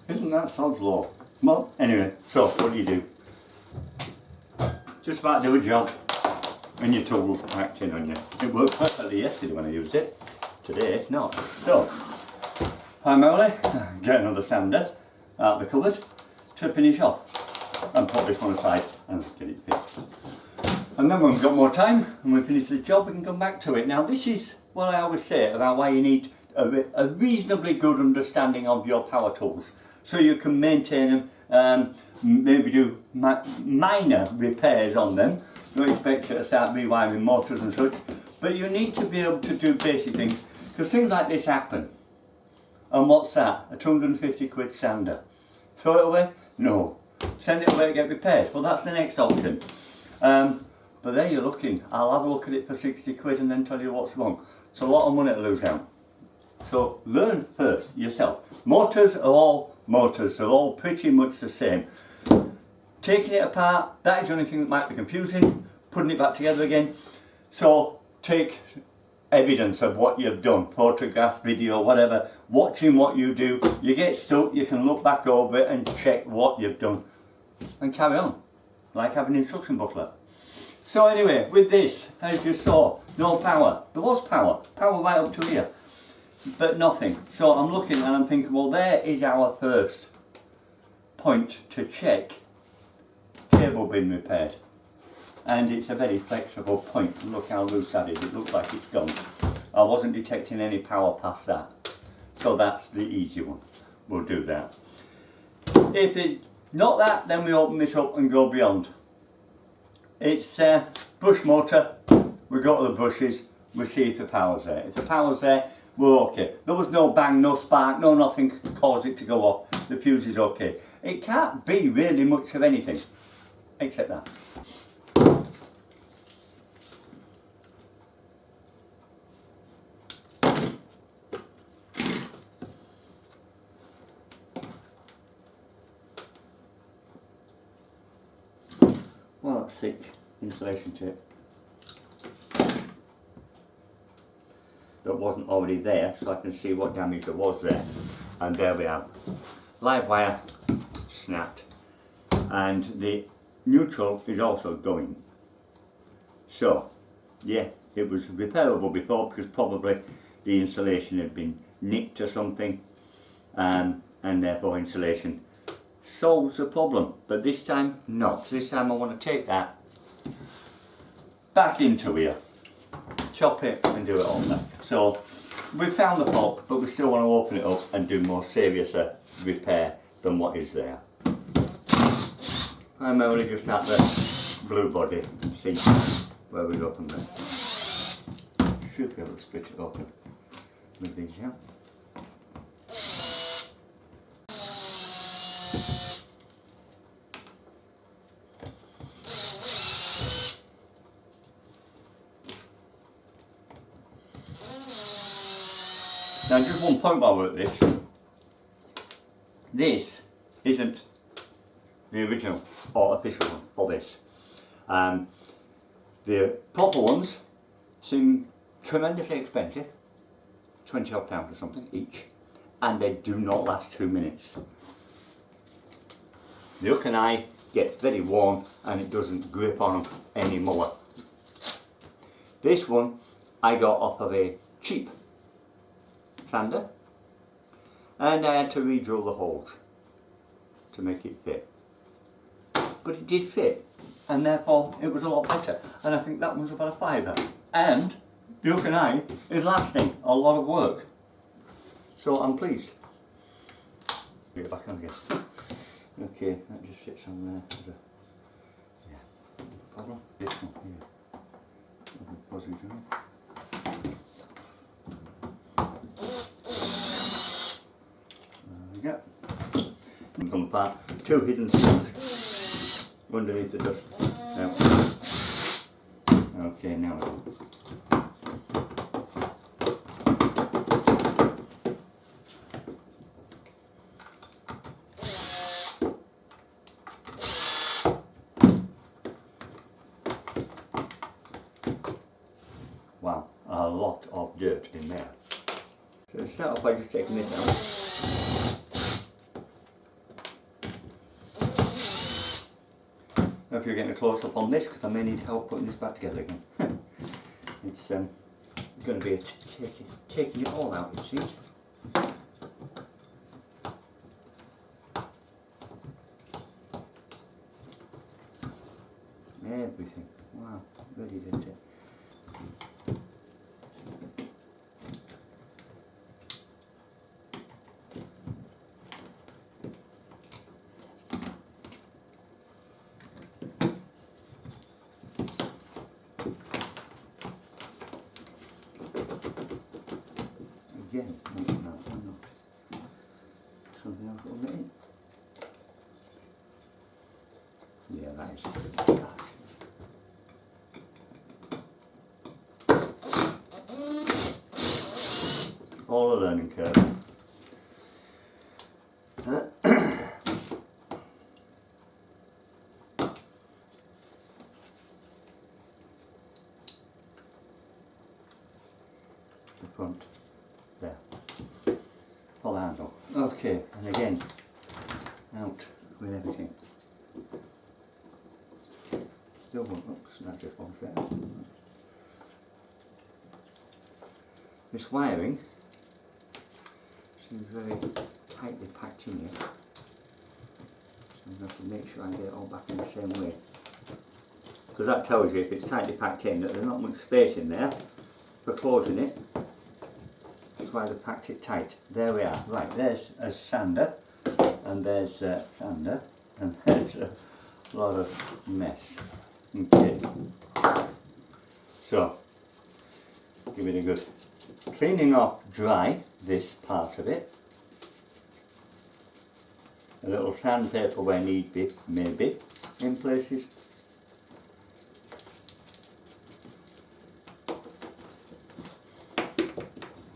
Isn't that sounds low? Well, anyway, so what do? Just about do a job and your tools acting on you. It worked perfectly yesterday when I used it. Today, not. So, primarily, get another sander out of the cupboard to finish off and put this one aside and get it fixed. And then when we've got more time and we finish the job, we can come back to it. Now, this is what I always say about why you need a reasonably good understanding of your power tools, so you can maintain them, maybe do minor repairs on them. Don't expect you to start rewiring motors and such, but you need to be able to do basic things, because things like this happen. And what's that? A 250 quid sander. Throw it away? No. Send it away to get repaired. Well, that's the next option. But there you're looking. I'll have a look at it for 60 quid and then tell you what's wrong. It's a lot of money to lose out. So learn first yourself. Motors are all motors. They're all pretty much the same. Taking it apart, that is the only thing that might be confusing. Putting it back together again. So take evidence of what you've done. Photograph, video, whatever. Watching what you do. You get stuck, you can look back over it and check what you've done. And carry on. Like having an instruction booklet. So anyway, with this, as you saw, no power. There was power right up to here, but nothing. So I'm looking and I'm thinking, well, there is our first point to check cable being repaired. And it's a very flexible point. Look how loose that is. It looks like it's gone. I wasn't detecting any power past that. So that's the easy one. We'll do that. If it's not that, then we open this up and go beyond. It's brush motor. We go to the brushes. We see if the power's there. If the power's there, we're okay. There was no bang, no spark, no nothing caused it to go off. The fuse is okay. It can't be really much of anything, except that. Well, that's thick insulation tape. That wasn't already there, so I can see what damage there was there. And there we are. Live wire snapped. And the neutral is also going. So, yeah, it was repairable before because probably the insulation had been nicked or something. And therefore insulation solves the problem, but this time not. This time I want to take that back into here, chop it and do it all back. So we found the fault, but we still want to open it up and do more serious repair than what is there. Primarily just at the blue body and see where we go from there. Should be able to split it open with these out. Now just one point while we're at this. This isn't the original or official one for this. The proper ones seem tremendously expensive, £20 odd or something each, and they do not last 2 minutes. The hook and eye gets very warm and it doesn't grip on them anymore. This one I got off of a cheap sander, and I had to re-drill the holes to make it fit. But it did fit, and therefore it was a lot better. And I think that one's about a fiver. And the hook and eye is lasting a lot of work. So I'm pleased. Get it back on again. Okay, that just sits on there. Yeah, no problem. This one here. Position. There we go. And come apart. 2 hidden screws underneath the dust. Now. Okay, now. Wow, a lot of dirt in there. So let's start off by just taking this out. you're getting a close-up on this because I may need help putting this back together again. It's going to be taking it all out, it seems. Everything. Wow, really did it. Again, maybe not, something else will in. Yeah, that is good. All a learning curve. The front, there. Pull the handle. Okay, and again, out with everything. Still one, oops, that just one fair. This wiring seems very tightly packed in here, so I'm going to have to make sure I get it all back in the same way. Because that tells you if it's tightly packed in that there's not much space in there for closing it. That's why they've packed it tight. There we are. Right, there's a sander, and there's sander, and there's a lot of mess. Okay, so give it a good cleaning off dry, this part of it. A little sandpaper where need be, maybe, in places.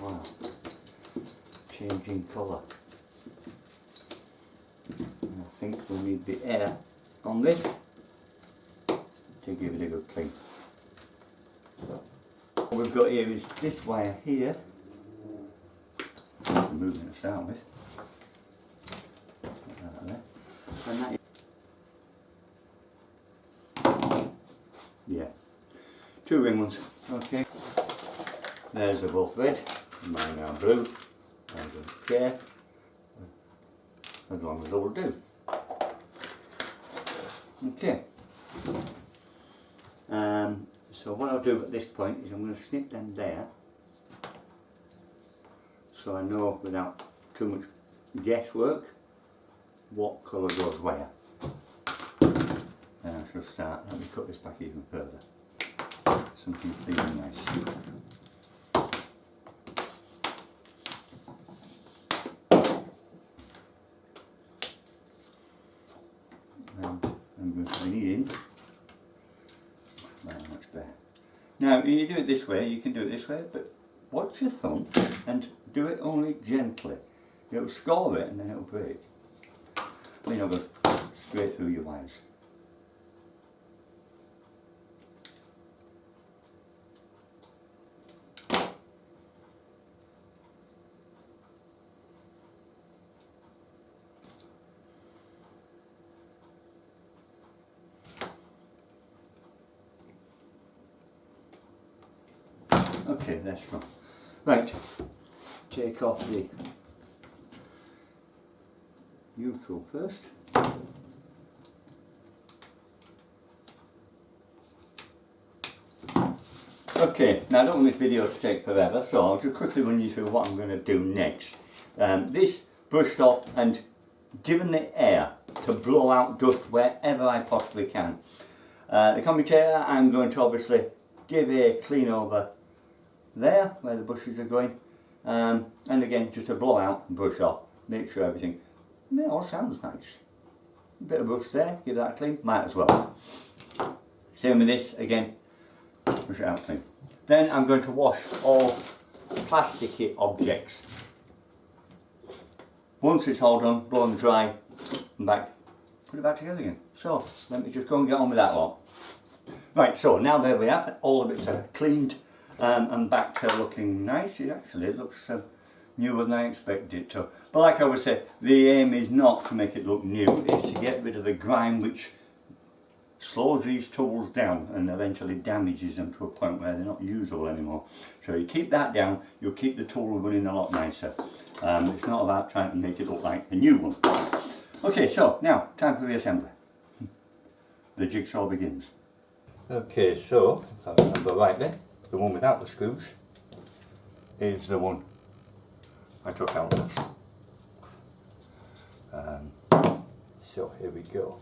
Wow, changing colour. And I think we'll need the air on this to give it a good clean. What we've got here is this wire here. I'm moving it to start with. Put that there. And that is, yeah, 2 ring ones. Okay. There's are both red. Mine are blue. I don't care. As long as they'll do. Okay. So what I'll do at this point is I'm going to snip them there, so I know without too much guesswork what colour goes where. Then I shall start. Let me cut this back even further. Something clean and nice. And I'm going to be needing that much better. Now you do it this way, you can do it this way, but watch your thumb and do it only gently. It'll score it and then it'll break. Then you'll go straight through your wires. Okay, that's from. Right, take off the neutral first. Okay, now I don't want this video to take forever, so I'll just quickly run you through what I'm going to do next. This brushed off and given the air to blow out dust wherever I possibly can. The commutator I'm going to obviously give a clean over there where the bushes are going, and again just a blow out and brush off, make sure everything, it all sounds nice. A bit of brush there, give that a clean, might as well. Same with this, again, brush it out clean. Then I'm going to wash all plasticky objects. Once it's all done, blow them dry, and back, put it back together again. So let me just go and get on with that lot. Right, so now there we are, all of it's cleaned and back to looking nice. It actually looks newer than I expected it to. But like I would say, the aim is not to make it look new, it's to get rid of the grime which slows these tools down and eventually damages them to a point where they're not usable anymore. So you keep that down, you'll keep the tool running a lot nicer. It's not about trying to make it look like a new one. Okay, so now time for reassembly. The jigsaw begins. Okay, so if I remember rightly, the one without the screws is the one I took out last. So here we go.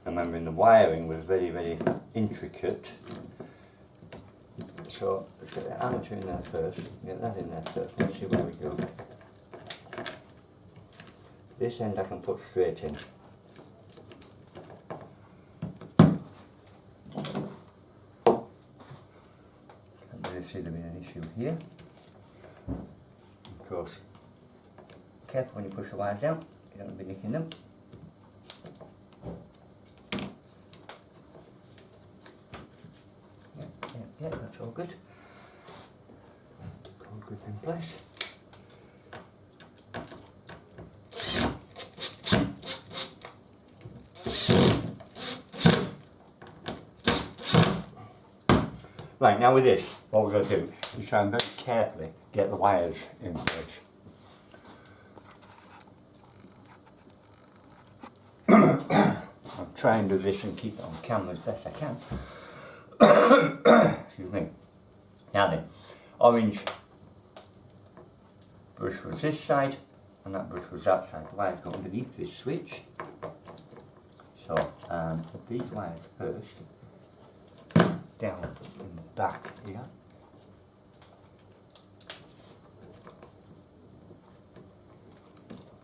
Remembering the wiring was very, very intricate. So let's get the armature in there first, get that in there first, let's see where we go. This end I can put straight in. Can't really see there being an issue here. Of course, careful when you push the wires out, you don't want to be nicking them. Yeah, that's all good. All good in place. Right, now with this, what we're going to do is try and very carefully get the wires in place. I'll try and do this and keep it on camera as best I can. Excuse me. Now then, orange brush was this side and that brush was that side. The wires go underneath this switch. So put these wires first down in the back here.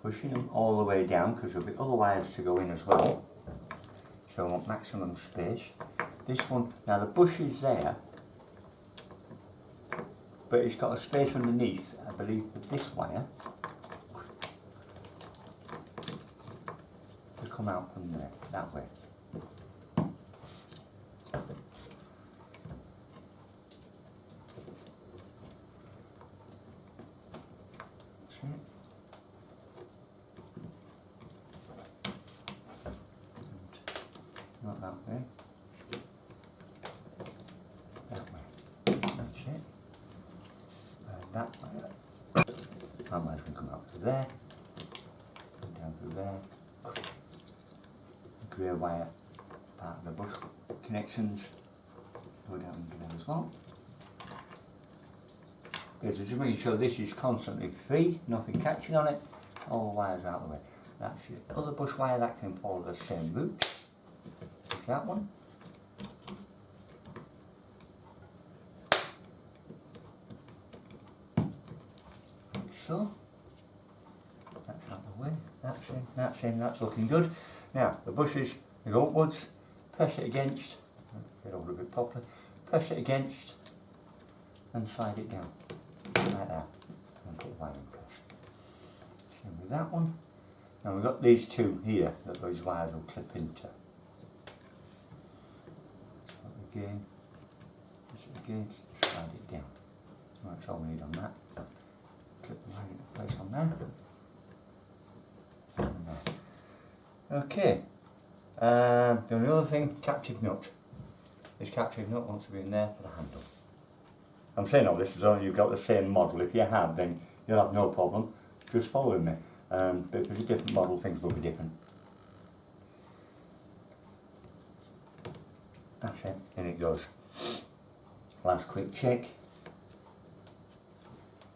Pushing them all the way down because there'll be other wires to go in as well. So I want maximum space. This one, now the bush is there, but it's got a space underneath, I believe, with this wire to come out from there, that way. See? And not that way. That wire. That wire's going to come out through there, down through there. The grey wire, part of the bush connections, go down into there as well. Okay, so just making sure this is constantly free, nothing catching on it, all the wires out of the way. That's your other bush wire that can follow the same route as that one. So, that's out of the way, that's in, that's looking good. Now, the bushes, they go upwards, press it against, get over a bit properly, press it against and slide it down, like that, and put the wire in place. Same with that one. Now we've got these two here that those wires will clip into. Again, press it against, slide it down. That's all we need on that. Clip the wire into place on there. And there. Okay. The only other thing, captive nut. This captive nut wants to be in there for the handle. I'm saying all this as though you've got the same model. If you have, then you'll have no problem. Just following me. But if it's a different model, things will be different. That's it. In it goes. Last quick check.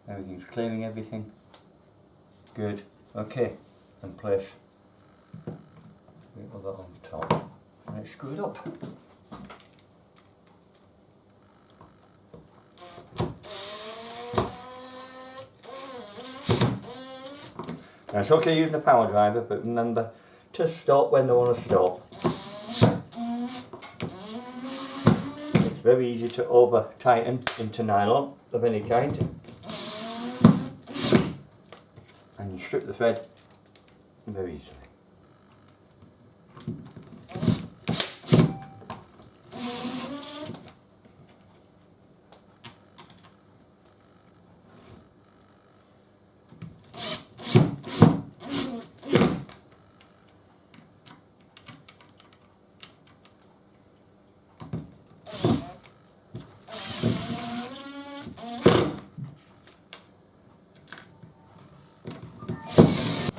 Everything's clearing everything. Good. Okay. And place the other on top. And it's screwed up. Now it's okay using a power driver, but remember to stop when they want to stop. It's very easy to over tighten into nylon of any kind. And you strip the thread very easily.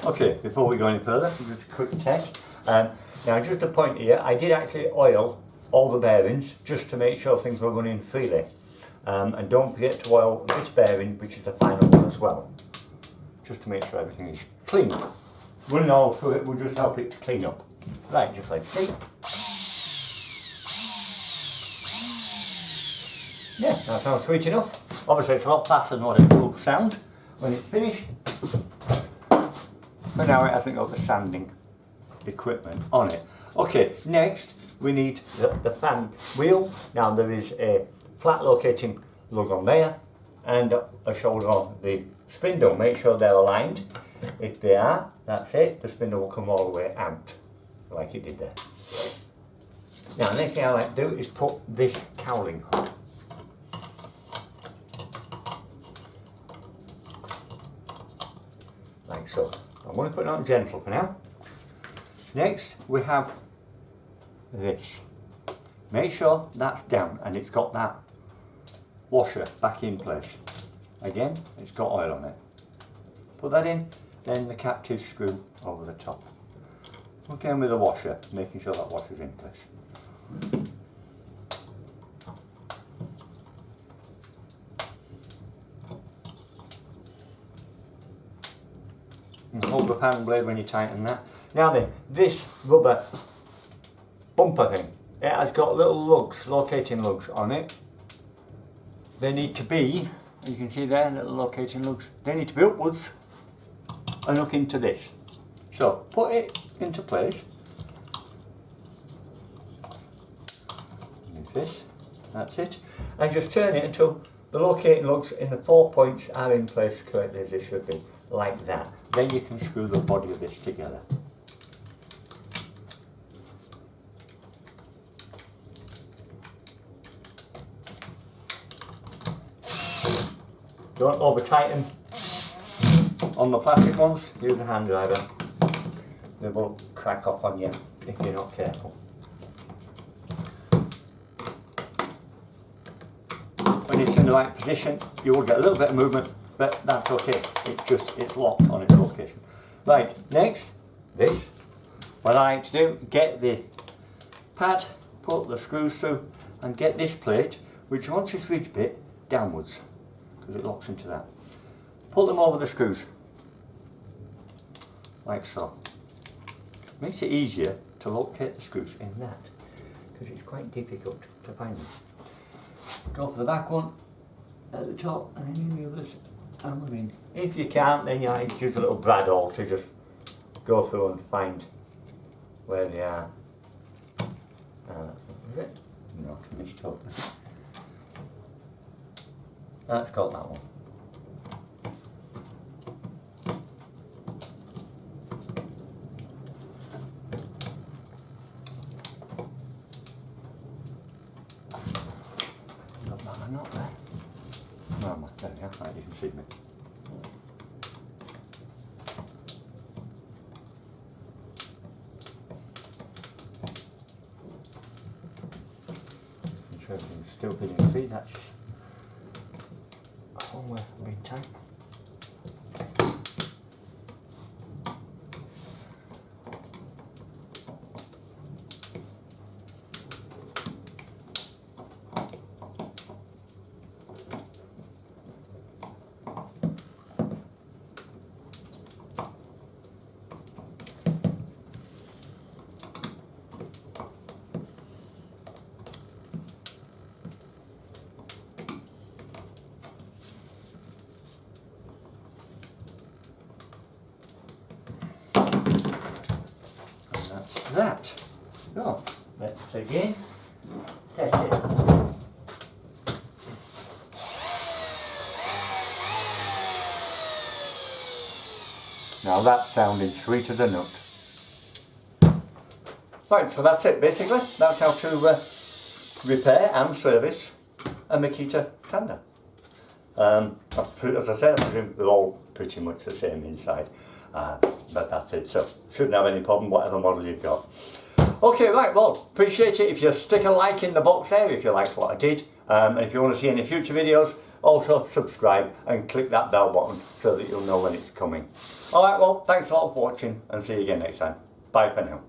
Okay, before we go any further, just a quick test. Now just a point here, I did actually oil all the bearings just to make sure things were running freely. And don't forget to oil this bearing, which is the final one as well, just to make sure everything is clean. Running all through it will just help it to clean up. Right, just like see. Yeah, that sounds sweet enough. Obviously it's a lot faster than what it will sound when it's finished. But now it hasn't got the sanding equipment on it. Okay, next we need the fan wheel. Now there is a flat locating lug on there and a shoulder on the spindle. Make sure they're aligned. If they are, that's it, the spindle will come all the way out like it did there. Now the next thing I like to do is put this cowling on. Like so. I'm going to put it on gentle for now. Next we have this. Make sure that's down and it's got that washer back in place. Again, it's got oil on it. Put that in, then the captive screw over the top. Again with the washer, making sure that washer's in place. And hold the pan blade when you tighten that. Now then, this rubber bumper thing, it has got little lugs, locating lugs on it. They need to be, you can see there, little locating lugs, they need to be upwards and hook into this. So, put it into place. Like this, that's it. And just turn it until the locating lugs in the 4 points are in place correctly as they should be, like that. Then you can screw the body of this together. Don't over tighten on the plastic ones, use a hand driver. They will crack off on you if you're not careful. When it's in the right position, you will get a little bit of movement, but that's okay. It's locked on its location. Right, next, this. What I like to do, get the pad, put the screws through, and get this plate, which wants this ridge bit, downwards, because it locks into that. Pull them over the screws, like so. Makes it easier to locate the screws in that, because it's quite difficult to find them. Go for the back one at the top, and then the others hammer in. If you can't, then you use a little brad awl to just go through and find where they are. Is it? No, I missed totally. That's got that one. Got that one not there. No, there we are. Right, you can see me. Make sure everything's still being free. That's one way of being tight. That. So, let's again test it. Now that's sounding sweet as a nut. Right, so that's it basically. That's how to repair and service a Makita sander. As I said, I presume they're all pretty much the same inside. But that's it, so shouldn't have any problem whatever model you've got. Okay, right, well, appreciate it if you stick a like in the box there if you liked what I did, and if you want to see any future videos Also subscribe and click that bell button so that you'll know when it's coming. Alright, well, thanks a lot for watching and see you again next time. Bye for now.